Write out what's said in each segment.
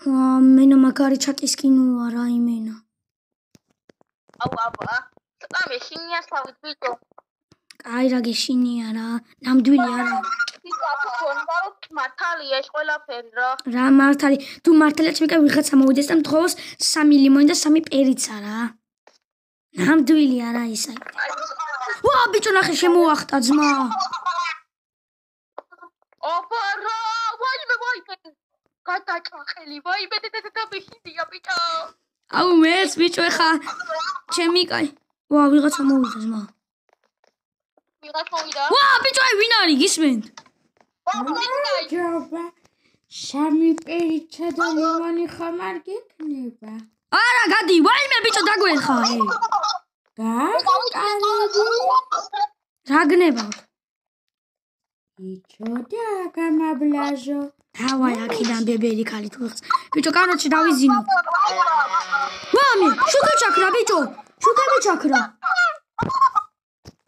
მენა მაგარი ჩაკისკინო არა იმენა. აბა. წამე შინია სავით ბიჭო. აი რა გეშინია რა. ნამდვილი არა. მართალია ეს ყველაფერი რა. რა მართალი. თუ მართალია ჩემკა ვიღაცა მოვიდეს და მთხოვოს 3 ლიმონი და 3 პერიცა რა. ნამდვილი არა ისა. ვა ბიჭო ნახე შემოახტა ძმა. აბა რა, ვაიმე. გადაჭახელი, ვაიმე და ბიშინია ბიჭო. აუ მეც ბიჭო ეხა ჩემი კაი. ვა ვიღაცა მოვიდა ძმა. ვა ბიჭო აი ვინ არის გისმენთ? ჯობა. 3 პერიცა და ლიმონი ხომ არ გექნება? არა გადი ვაიმე ბიჭო დაგვეხა ე. რა გნება? იცოდა გამაბლაჟო. დავაი აქედან ბებერი ქალი თუ ხს. ბიჭო კანოჩი დავიზინო. მამი, შუქაჩაქრა ბიჭო.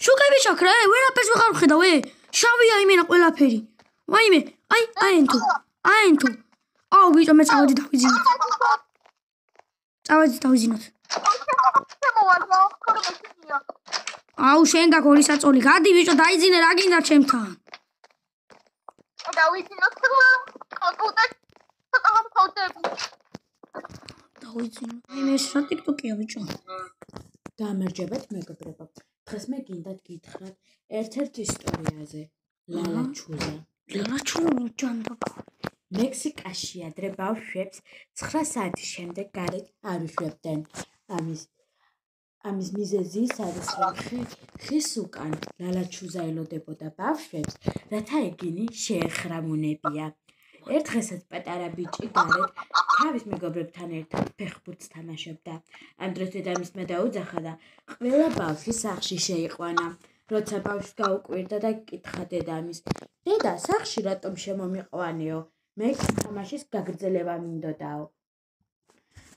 შუქები ჩაქრა, ვერაფერს ვეღარ ვხედავ, შავია იმენა ყველაფერი. ვაიმე, აი აენთო. აუ ბიჭო მე წავედი დავიზინოთ. აუ შენ გაქვს 2 საწოლი. გადი ბიჭო დაიძინე რა გინდა ჩემთან. დავიზინოთ. მე რა ტიკტოკია ბიჭო. გამარჯობათ მეგობრებო. დღეს მე გინდათ გითხრათ ერთ-ერთ ისტორიაზე. ლალაჩუზა. ჯანდა. მექსიკაში ადრე ბავშვებს 9 საათის შემდეგ გარეთ არ უშვებდნენ. ამის მიზეზი ის არის, რომ ხის უკან ლალაჩუზა ელოდებოდა ბავშვებს, რათა ეგინი შეეხრამუნებია. ერთ დღესაც პატარა ბიჭი გარეთ თავის მეგობრებთან ერთად ფეხბურთს თამაშობდა. ამ დროს დედამისმა დაუძახა და ყველა ბავშვი სახლში შეიყვანა. როცა ბავშვს გაუკვირდა და კითხა დედამისს, დედა, სახლში რატომ შემომიყვანეო? მე თამაშის გაგრძელება მინდოდაო.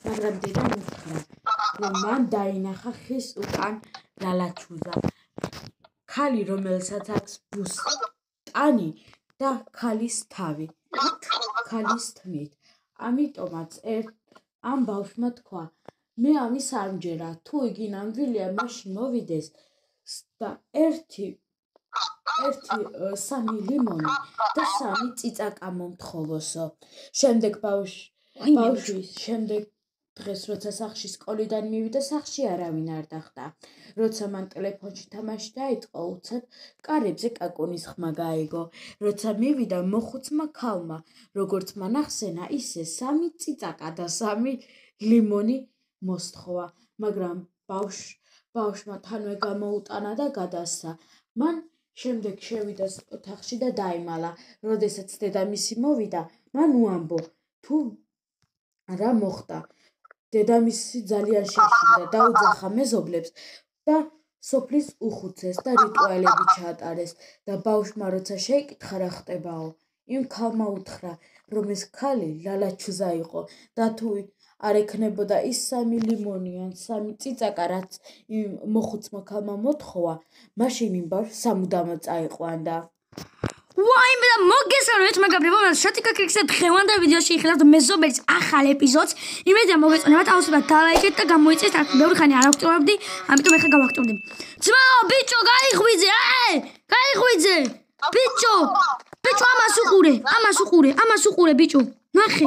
მაგრამ დედამ უთხრა, რომ მან დაინახა ხის უკან ლალაჩუზა. ქალი, რომელსაც აქვს ბუსტანი და ქალის თავი. ქალის თმით. ამიტომაც ამ ბავშვმა თქვა, მე ამის არ მჯერა, თუ იგი ნამდვილია, მაშინ მოვიდეს და ერთი 3 ლიმონი და 3 წიწაკა მომთხოვოსო. შემდეგ ბავშვის შემდეგ დღეს როცა სახლში სკოლიდან მივიდა, სახლში არავინ არ დახვდა. როცა მან ტელეფონში თამაში დაიწყო, უცებ კარებზე კაკუნის ხმა გაიგო. როცა მივიდა მოხუცმა ქალმა, როგორც მან ახსენა, ისე 3 წიწაკა და 3 ლიმონი მოსთხოვა, მაგრამ ბავშვმა თანვე გამოუტანა და გადასცა. მან შემდეგ შევიდა ოთახში და დაიმალა. როდესაც დედამისი მოვიდა, მან უამბო, თუ რა მოხდა. დედამისი ძალიან შეშინდა, დაუძახა მეზობლებს და სოფლის უხუცეს და რიტუალები ჩაატარეს და ბავშვმა როცა შეიკითხა რა ხდებაო, იმ ქალმა უთხრა, რომ ეს ქალი ლალაჩუზა იყო და თუ არ ექნებოდა ის 3 ლიმონი ან 3 წიწაკა, რაც იმ მოხუცმა ქალმა მოთხოვა, მაშინ იმ ბავშვს სამუდამოდ წაიყვანდა. ვაიმე და მოგესალმებით მეგობრებო, შატიკა კრიქსა დღევანდელ ვიდეოში იხილავთ მეზობელის ახალ ეპიზოდს. იმედია მოგეწონებათ, აუცილებლად დალაიქეთ და გამოიწეს, აქ ბევრი ხანი არ ავტოვებდი, ამიტომ ეხლა გავახტოვდი. ძმაო, ბიჭო, გაიხვიძე, გაიხვიძე. ბიჭო, ამას უყურე, ბიჭო. ნახე.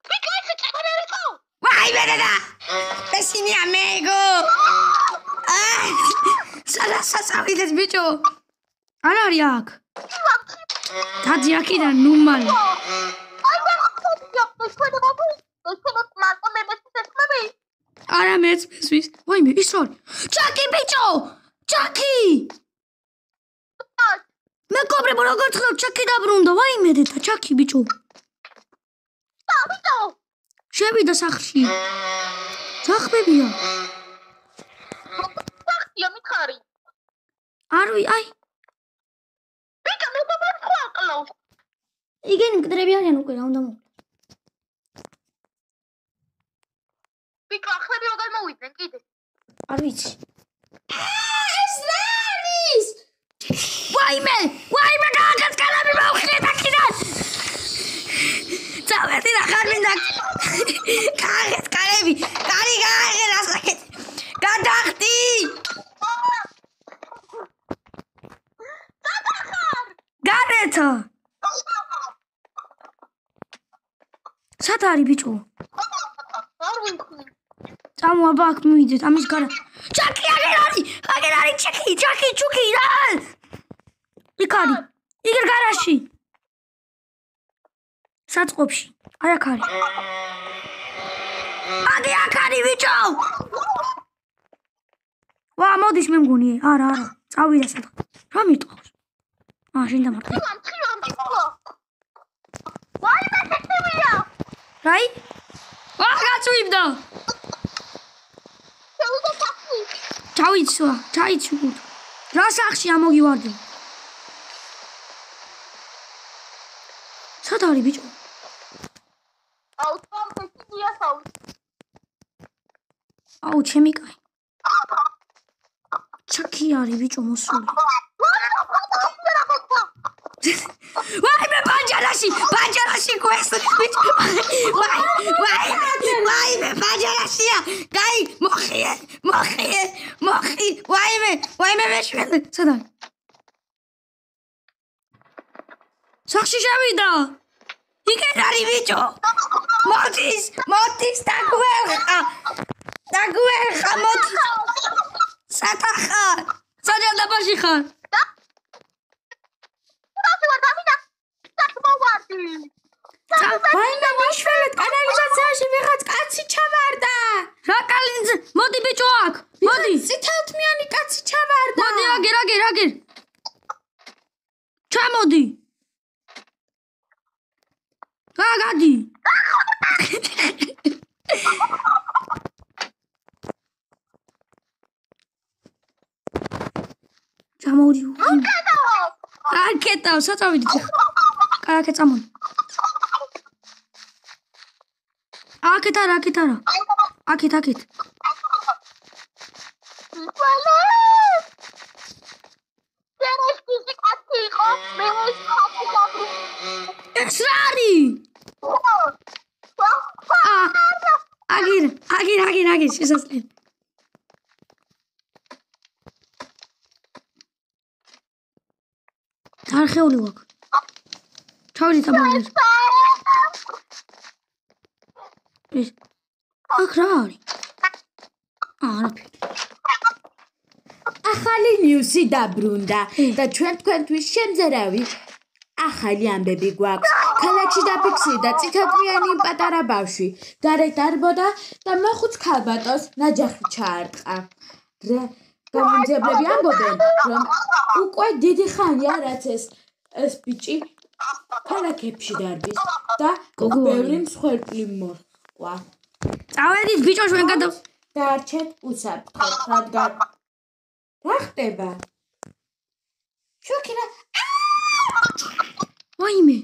ბიჭო, ეს წაყარერიკო. ვაიმე და ესენი ამეგო. საწავიდეს ბიჭო. არ არის აქ. დადი აქიდან ნუმალი. არა მეც მესვის. ვაიმე ის რა არის? ჩაკი ბიჭო! ჩაკი! მეგობრებო როგორ ხდება ჩაკი დაბრუნდა. ვაიმე და ჩაკი ბიჭო. ბიჭო! შევიდა სახლში. ძახბებია. მითხარი. აი. ბიჭო, მე მომხვალ. იგენი მკდრები არიან უკვე რა უნდა მო. ბიჭო, ახლები როგორ მოვიდნენ კიდე? არ ვიცი. ეს რა არის? ვაიმე, გააკეთკალები მოვხდი და კიდე აკეთა. სად არის ბიჭო? არ ვიქნი. წამო აბა აქ მივიდეთ ამის გარა. ჩაკი აგერ არის ჩაკი ჩუკი რა. იქ არის. იგერ გარაში. საწყობში. აი აქ არის. აქ არის ბიჭო. ვა მოდის მე მგონი. არა. წავიდა სადღაც. რა მიტყავს? შენ დამარხე. ვაი მეთქიმია. რაი? გაწვიმდა. ჩაიცვა. რა სახში ამოგივარდი? სად არის ბიჭო? აუ ჩემი კაი. ჩაკი არის ბიჭო მოსული. ვაი მე პანჯარაში გვესწრის ბიჭო. ვაი მე პანჯარაშია. კაი მოხიე. ვაი მე მეშვენე. სად არის? სახში შევიდა. იგერ არის ბიჭო. მოდის დაგვერხა მოდის. სათახარ. სადაბაში ხარ? ვაიმე მოშველეთ კანალიზაციაში ვიღაც კაცი ჩავარდა. რა კალინზე? მოდი ბიჭო აქ. მოდი. წითელთმიანი კაცი ჩავარდა. მოდი აგერ. ჩამოდი. გადი. ჩამოდი. აკეტავ, საწავიდით. კაი აკეთ წამოდი. აკეთ არა. აკეთ. ეს რა არის? აგერ შესაძლებელი. არხეული ვაკ. ჩავიდით აბა. ეს აქ რა არის? არაფერი. ახალი ნიუსი დაბრუნდა და ჩვენ თქვენთვის შემზერავი ახალი ამბები გვაქვს. ქალაქში დაფიქსირდა წითელთმიანი პატარა ბავშვი. გარეთ დარბოდა და მოხუც ქალბატონს ნაჯახი ჩაარტყა. გამომძიებლები ამბობენ, რომ უკვე დიდი ხანია, რაც ეს ბიჭი ქალაქებში დარბის და ბევრი მსხვერპლი მოჰყვა. წავედით ბიჭო ჩვენ დარჩეთ უსაფრთხოდ, რადგან რა ხდება? შოკირა. ვაიმე.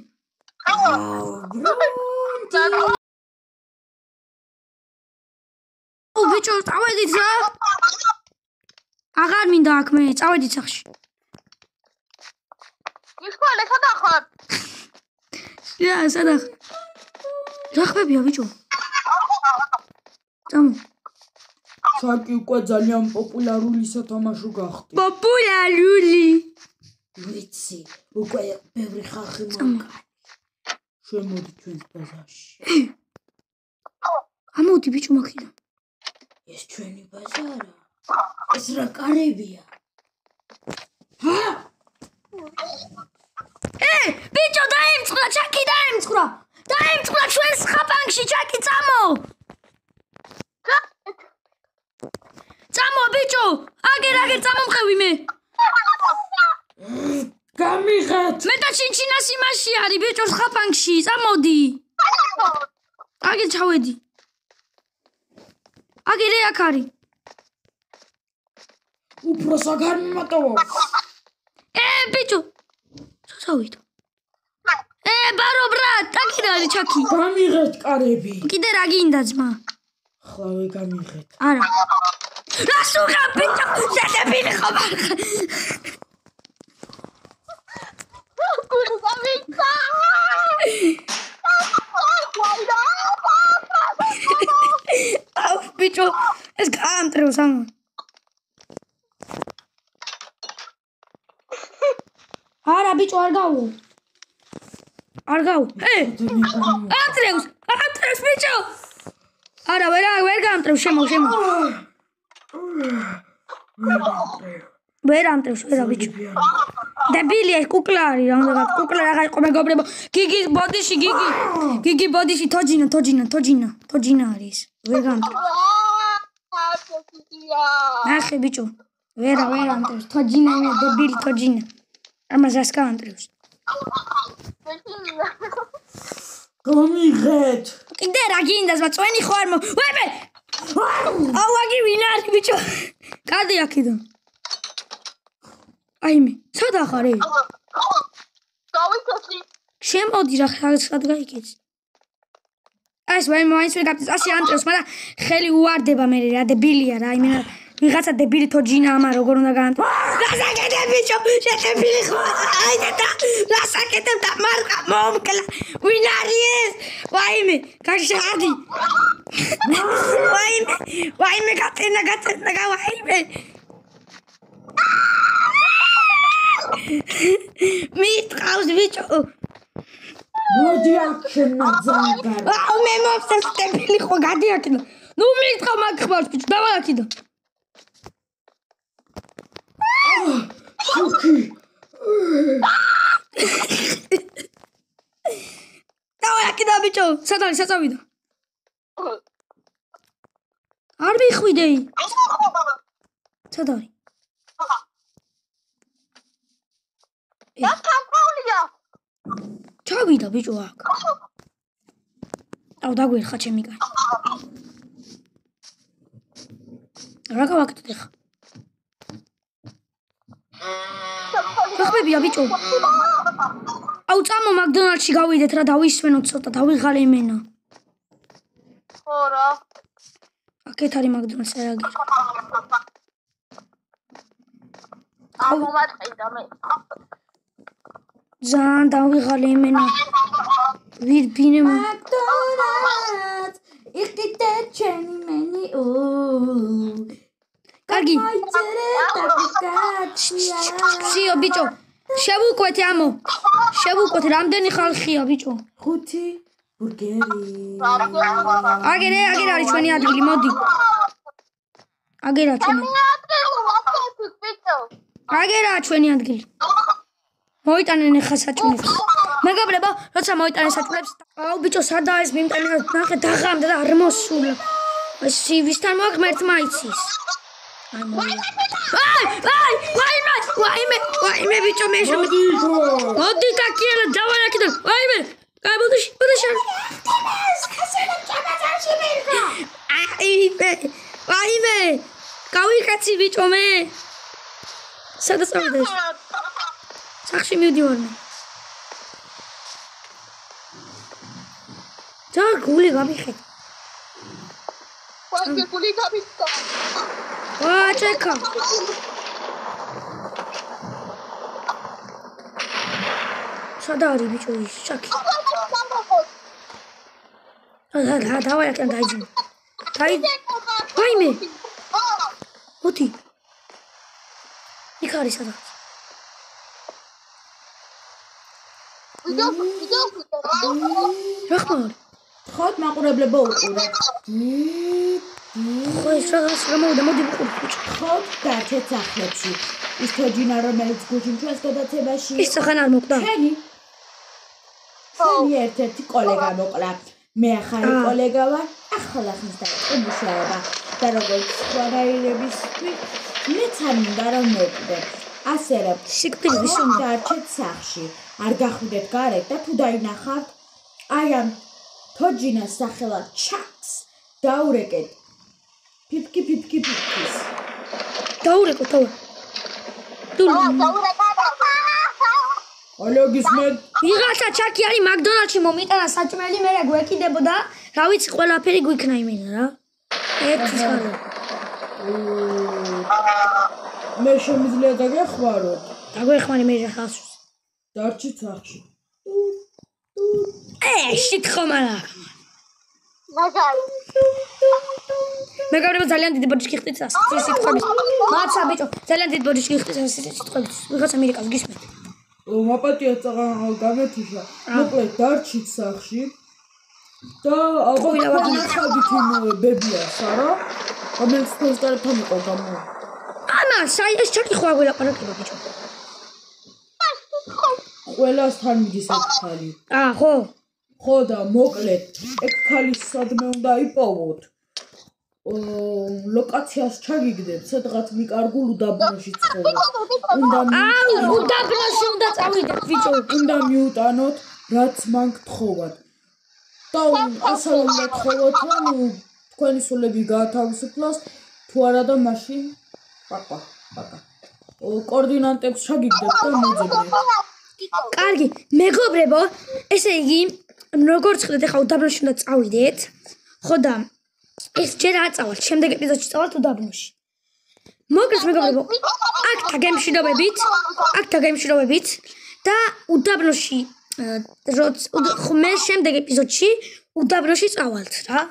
ბიჭო წავედით რა? აღარ მინდა აქ მე, წავედით სახში. ისხვალე სადა ხარ? სადა. რა ხმებია ბიჭო? წამო. ჩაკი უკვე ძალიან პოპულარული სათამაშო გახდა. პოპულარული. ვიცი, უკვე ბევრი ხალხი მოგა. შემოდი ჩვენს ბაზარში. ამოდი ბიჭო მაქიდან. ეს ჩვენი ბაზარა. ეს რა კარებია? ბიჭო დაიმწყვრა, ჩაკი დაიმწყვრა. დაიმწყვრა ჩვენს ხაფანგში, ჩაკი წამო. წამო ბიჭო, აგერ წამომყევი მე. გამიღეთ. მე და ჩინჩინას იმაში არის ბიჭოს ხაფანგში, წამოდი. აგერ ჩავედი. აგერ აქ არის. უფრო საგარ მიმატოვო. ბიჭო. საწავით. ბარო ბრატ, ტაკი და არის ჩაკი. გამიღეთ კარები. კიდე რა გინდა ძმა? ხლავე გამიღეთ. არა. რა სუღა ბიჭო, შედებილი ხომ არ ხარ? აუ ბიჭო, ეს გაამტრევს ამა. არა ბიჭო არ გავუ. არ გაუ. ამტრევს ბიჭო. არა, ვერ გამტრევ, შემო. ვერ ამტრევს, ვერა ბიჭო. დებილია კუკლა არის, რამდენად კუკლა რა იყო მეგობრებო. გიგი ბოდიში თოჯინა არის. ვერ გამტრევ. ნახე ბიჭო. ვერ ამტრევს, თოჯინა მე დებილი თოჯინა. ამას გამტრევს. გამიღეთ. კიდე რა გინდას, მაწვენი ხო არ მო. ვებე! აუ აგი ვინ არის ბიჭო? გადი აქედან. აიმე, სადა ხარ? დავიქცი. შემოდი რა სად გაიქეცი? ეს მაინც ვერ გაფიცს, ასე ამტრევს, მაგრამ ხელი უარდება მე რა დებილია რა, აიმე ვიღაცა დებილი თოჯინა ამა როგორ უნდა გაანტო. რასაკეთებ ბიჭო? შეტებილი ხო? აიდე და რასაკეთებ და მარკა მომკლა. ვინ არის ეს? ვაიმე, გაშარდი. ვაიმე გაწენა ვაიმე. მიტყავს ბიჭო. მოდი აქნა ზანგარ. აუ მე მოვსეს დებილი ხო გადი აქედან. ნუ მიტყავ მაგ ხმარს ბიჭო, დავა აქედან. შოქი. დავა აქედან ბიჭო, სად არის საწავიდა? არ მიხვიდეი. სად არის? რა კამპაულია? ჩავიდა ბიჭო აქ. აუ დაგვერხა ჩემი კაცი. რა გავაკეთოთ ახლა? ხმებია ბიჭო. აუ წამო მაკდონალდში გავიდეთ რა დავისვენოთ ცოტა დავიღალე იმენა. ხო რა. აქეთ არის მაკდონალდს არაგი. ამომატყიდა მე. ძალიან დავიღალე იმენა. ვირბინე მაკდონალდს იყიდე ჩემი მენი. კარგი. სიო ბიჭო. შევუკვეთე ამო. შევუკვეთე რამდენი ხალხია ბიჭო? 5 ბურგერი. აგერ არის ჩვენი ადგილი, მოდი. აგერა ჩვენი. აგერა ჩვენი ადგილი. მოიტანენ ახლა საჭმელს. მეგობრებო, როცა მოიტანენ საჭმელს, აუ ბიჭო, სადაა ეს მიმტანი? ნახე დაღამდა და არ მოსულა. ვისთან მოგმერთ მაიცის. ვაიმე ბიჭო მე მოდი კაკიელა დავალ აქედან. ვაიმე გაიბოდში ვაიმე გავიკაცი ბიჭო მე სადა წავიდა ეს სახში მივდივარ მე და გული გამიხეთ გული გამიხდა ჩეკა სადა არის ბიჭო ის ჩაკი დავა აქედან დაიძინე ვაიმე მოდი იქ არის სადაც რა ხარ ხოთ მაყურებლებო უყურეთ ხო ეს რაღაც რა მოვიდა მოდი ვუყურებ ხოთ დარჩეთ სახლებში ის თოჯინა რომელიც გუშინ ჩვენს გადაცემაში ის სახან არ მოკდა შენი ერთ-ერთი კოლეგა მოკლა მე ახალი კოლეგა ვარ ახლა ხნის დაიწყო მუშაობა და როგორც ვარაირებისთვის მეც არ მინდა რომ მოვკვდე ასე რომ სიკვდილის დარჩეთ სახლში არ გახვიდეთ გარეთ და თუ დაინახავთ აი ამ თოჯინას სახელად ჩაკს დაურეკეთ ფიფკის დაურეკო თავი ოლოგის მე ვიღაცა ჩაკი არის მაკდონალდში მომიტანა საჭმელი მე რა გვეკიდებოდა რა ვიცი ყველაფერი გვიქნა იმენა რა ერთი ხალხი მე შემიძლია დაგეხმაროთ დაგვეხმარი მე ხალხს დარჩით სახლში შითხომარა მაგარი მეგობრებო ძალიან დიდი ბოდიში ხტით სიტყვების მაცა ბიჭო ძალიან დიდი ბოდიში ხტით სიტყვების ვიღაცა მირეკავს გისმენთ მაპატია გამეთიშა. მოკლედ დარჩით სახში. და ალბათ ხალით იმ ბებიას, არა? რომელიც ფესტარებთან იყო გამო. ამა, ეს ჩაკითხვა გველაპარაკება ბიჭო. ყველასთან მიდის ეს ხალი. ხო. ხო და მოკლედ, ეგ ხალი სადმე უნდა იპოვოთ. ლოკაციას ჩაგიგდეთ, სადღაც მიკარგულ უდაბნოში ცხოვრობ. უდაბნოში უნდა წავიდეთ, ბიჭო. უნდა მიუტანოთ, რაც მან გთხოვათ. და ასე უნდა გთხოვოთ, რომ თქვენი სულები გაათავისუფლოს, თუ არა და მაშინ პაპა. კოორდინატებს ჩაგიგდეთ და მოძებნეთ. კარგი, მეგობრებო, ესე იგი, როგორც ხედავთ, ახლა უდაბნოში უნდა წავიდეთ. ხო და ეს ჯერ არ წავალთ, შემდეგ ეპიზოდში წავალთ უდაბნოში. მოკლედ მეგობრებო, აქ დაგემშვიდობებით და უდაბნოში მე შემდეგ ეპიზოდში უდაბნოში წავალთ რა.